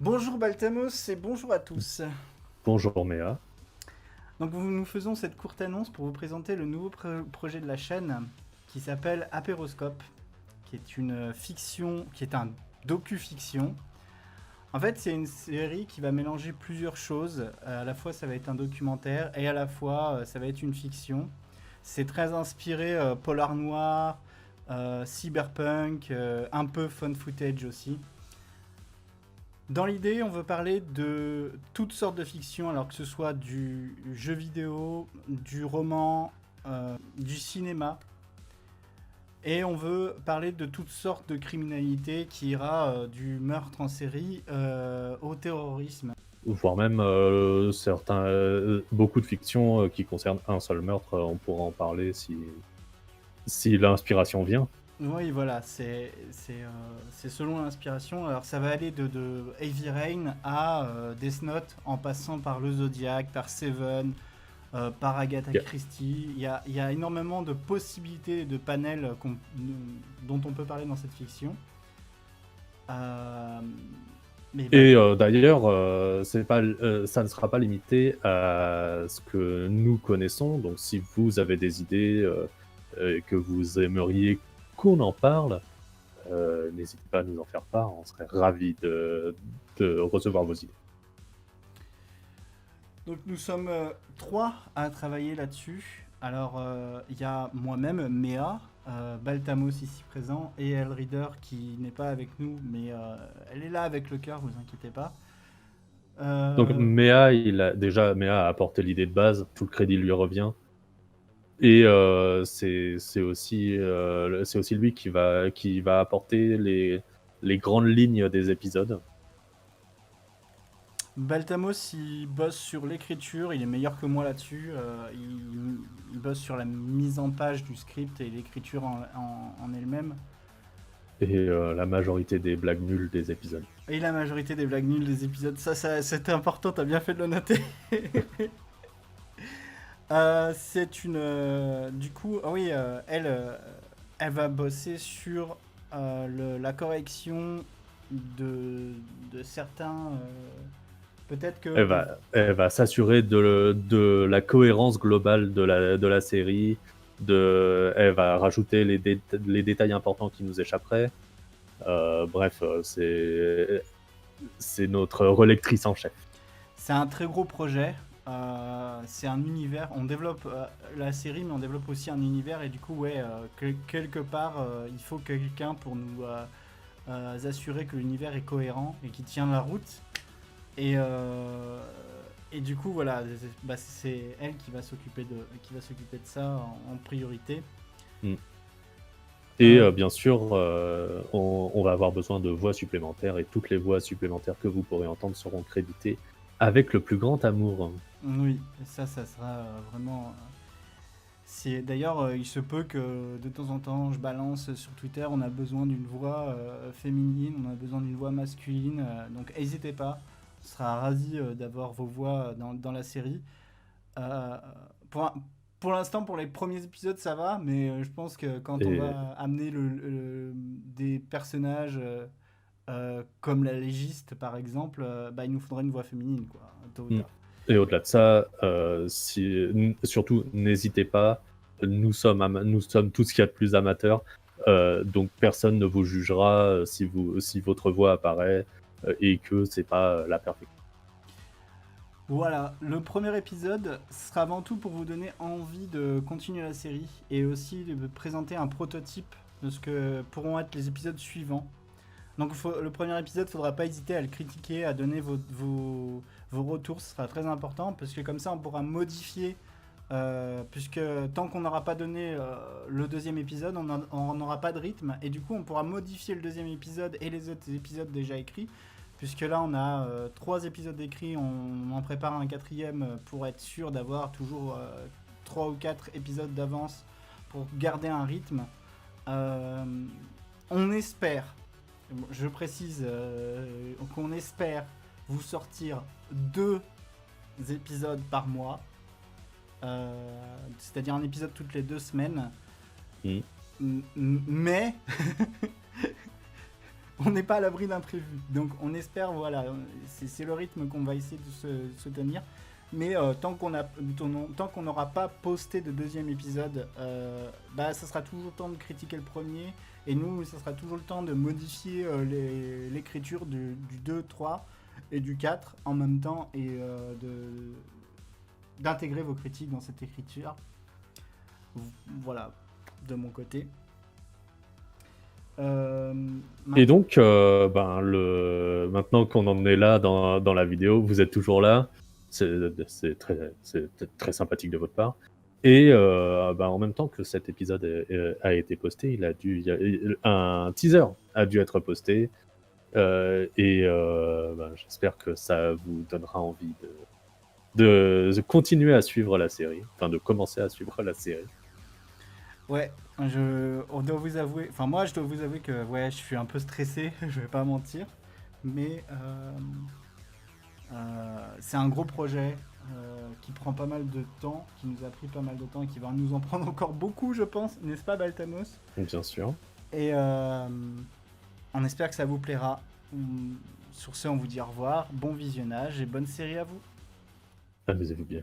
Bonjour Baltamos et bonjour à tous. Bonjour Méa. Donc nous faisons cette courte annonce pour vous présenter le nouveau projet de la chaîne qui s'appelle Apéroscope, qui est une fiction, qui est un docu-fiction. En fait, c'est une série qui va mélanger plusieurs choses. À la fois, ça va être un documentaire et à la fois, ça va être une fiction. C'est très inspiré polar noir, cyberpunk, un peu fun footage aussi. Dans l'idée, on veut parler de toutes sortes de fictions, alors que ce soit du jeu vidéo, du roman, du cinéma. Et on veut parler de toutes sortes de criminalité qui ira du meurtre en série au terrorisme. Voire même beaucoup de fictions qui concernent un seul meurtre, on pourra en parler si l'inspiration vient. Oui, voilà, c'est selon l'inspiration. Alors ça va aller de Heavy Rain à Death Note, en passant par le Zodiac, par Seven, par Agatha Yeah. Christie. Il y a énormément de possibilités de panels dont on peut parler dans cette fiction. Euh, mais bah, Et d'ailleurs, ça ne sera pas limité à ce que nous connaissons. Donc si vous avez des idées que vous aimeriez qu'on en parle, n'hésitez pas à nous en faire part. On serait ravis de recevoir vos idées. donc nous sommes trois à travailler là-dessus. Alors il y a moi-même, Méa, Baltamos ici présent, et Elreader qui n'est pas avec nous, mais elle est là avec le cœur, vous inquiétez pas. Donc Euh, Méa a apporté l'idée de base, tout le crédit lui revient. Et c'est aussi lui qui va apporter les grandes lignes des épisodes. Baltamos, il bosse sur l'écriture, il est meilleur que moi là-dessus. Il bosse sur la mise en page du script et l'écriture en elle-même. Et la majorité des blagues nulles des épisodes. Et la majorité des blagues nulles des épisodes, ça c'était important, t'as bien fait de le noter. C'est une. Du coup, ah oui, elle va bosser sur la correction de certains. Peut-être que Elle des. va, elle va s'assurer de la cohérence globale de la série. Elle va rajouter les détails importants qui nous échapperaient. Bref, c'est notre relectrice en chef. C'est un très gros projet. C'est un univers. On développe la série, mais on développe aussi un univers. Et du coup, ouais, quelque part, il faut quelqu'un pour nous assurer que l'univers est cohérent et qui tient la route. Et, euh, et du coup, voilà, c'est elle qui va s'occuper de ça en priorité. Mm. Et Euh, bien sûr, on va avoir besoin de voix supplémentaires et toutes les voix supplémentaires que vous pourrez entendre seront créditées avec le plus grand amour. oui, ça sera vraiment. D'ailleurs, il se peut que de temps en temps, je balance sur Twitter, on a besoin d'une voix féminine, on a besoin d'une voix masculine, donc n'hésitez pas, on sera ravi d'avoir vos voix dans la série. Euh, pour, pour l'instant, pour les premiers épisodes, ça va, mais je pense que quand on Et, va amener des personnages comme la légiste, par exemple, bah, il nous faudra une voix féminine, quoi, tôt ou mm. tard. et au-delà de ça, surtout, n'hésitez pas. Nous sommes tout ce qu'il y a de plus amateurs. Donc personne ne vous jugera si votre voix apparaît et que c'est pas la perfection. Voilà, le premier épisode sera avant tout pour vous donner envie de continuer la série et aussi de présenter un prototype de ce que pourront être les épisodes suivants. Donc le premier épisode, il ne faudra pas hésiter à le critiquer, à donner vos retours, ce sera très important parce que comme ça on pourra modifier, puisque tant qu'on n'aura pas donné le deuxième épisode, on n'aura pas de rythme et du coup on pourra modifier le deuxième épisode et les autres épisodes déjà écrits. Puisque là, on a 3 épisodes écrits, on en prépare un quatrième pour être sûr d'avoir toujours 3 ou 4 épisodes d'avance pour garder un rythme. Euh, on espère, je précise qu'on espère vous sortir 2 épisodes par mois, c'est-à-dire un épisode toutes les 2 semaines. Mm. Mais on n'est pas à l'abri d'imprévus. Donc on espère, voilà, c'est le rythme qu'on va essayer de se tenir. Mais tant qu'on n'aura pas posté de deuxième épisode, ça sera toujours le temps de critiquer le premier. Et nous, ça sera toujours le temps de modifier l'écriture du 2, 3 et du 4 en même temps et d'intégrer vos critiques dans cette écriture. Voilà, de mon côté. Et donc, maintenant qu'on en est là dans la vidéo, vous êtes toujours là. C'est très sympathique de votre part. Et en même temps que cet épisode a été posté, un teaser a dû être posté. J'espère que ça vous donnera envie de continuer à suivre la série, enfin de commencer à suivre la série. Ouais, on doit vous avouer, enfin moi je dois vous avouer que ouais, je suis un peu stressé, je vais pas mentir, mais c'est un gros projet qui prend pas mal de temps, qui nous a pris pas mal de temps et qui va nous en prendre encore beaucoup, je pense, n'est-ce pas Baltamos? Bien sûr. Et on espère que ça vous plaira. Sur ce, on vous dit au revoir, bon visionnage et bonne série à vous. Amusez-vous bien.